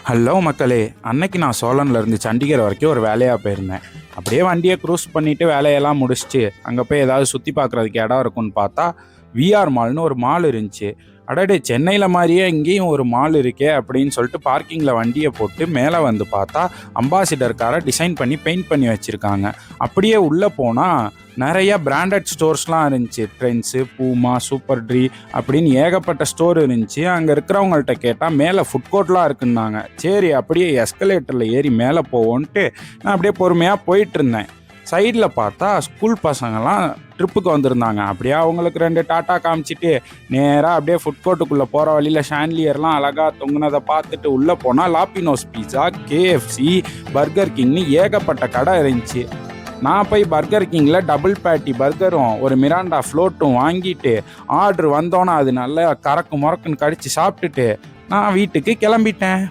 Hello மக்களே. அன்னைக்கு நான் சோழன்லேருந்து சண்டிகர் வரைக்கும் ஒரு வேலையாக போயிருந்தேன். அப்படியே வண்டியை க்ரூஸ் பண்ணிவிட்டு வேலையெல்லாம் முடிச்சுட்டு அங்கே போய் ஏதாவது சுற்றி பார்க்குறதுக்கு இடம் இருக்குன்னு பார்த்தா விஆர் மால்னு ஒரு மால் இருந்துச்சு. அடடே, சென்னையில் மாதிரியே இங்கேயும் ஒரு மால் இருக்கே அப்படின்னு சொல்லிட்டு பார்க்கிங்கில் வண்டியை போட்டு மேலே வந்து பார்த்தா அம்பாசிடர் காரை டிசைன் பண்ணி பெயிண்ட் பண்ணி வச்சுருக்காங்க. அப்படியே உள்ளே போனால் நிறைய பிராண்டட் ஸ்டோர்ஸ்லாம் இருந்துச்சு. ட்ரெண்ட்ஸு, பூமா, சூப்பர் ட்ரீ அப்படின்னு ஏகப்பட்ட ஸ்டோர் இருந்துச்சு. அங்கே இருக்கிறவங்கள்ட்ட கேட்டால் மேலே ஃபுட் கோர்ட்லாம் இருக்குன்னாங்க. சரி, அப்படியே எஸ்கலேட்டரில் ஏறி மேலே போவோன்ட்டு நான் அப்படியே பொறுமையாக போயிட்டு இருந்தேன். சைடில் பார்த்தா ஸ்கூல் பசங்கள்லாம் ட்ரிப்புக்கு வந்திருந்தாங்க. அப்படியே அவங்களுக்கு 2 டாட்டா காமிச்சிட்டு நேராக அப்படியே ஃபுட் கோர்ட்டுக்குள்ளே போகிற வழியில் ஷான்லியர்லாம் அழகாக தொங்குனதை பார்த்துட்டு உள்ளே போனால் லாப்பினோஸ் பீஸா, கேஎஃப்சி, பர்கர் கிங்னு ஏகப்பட்ட கடை இருந்துச்சு. நான் போய் பர்கர் கிங்கில் டபுள் பேட்டி பர்கரும் ஒரு மிராண்டா ஃப்ளோட்டும் வாங்கிட்டு ஆர்டர் வந்தோன்னே அது நல்லா கறக்கு முறக்குன்னு கடிச்சு சாப்பிட்டுட்டு நான் வீட்டுக்கு கிளம்பிட்டேன்.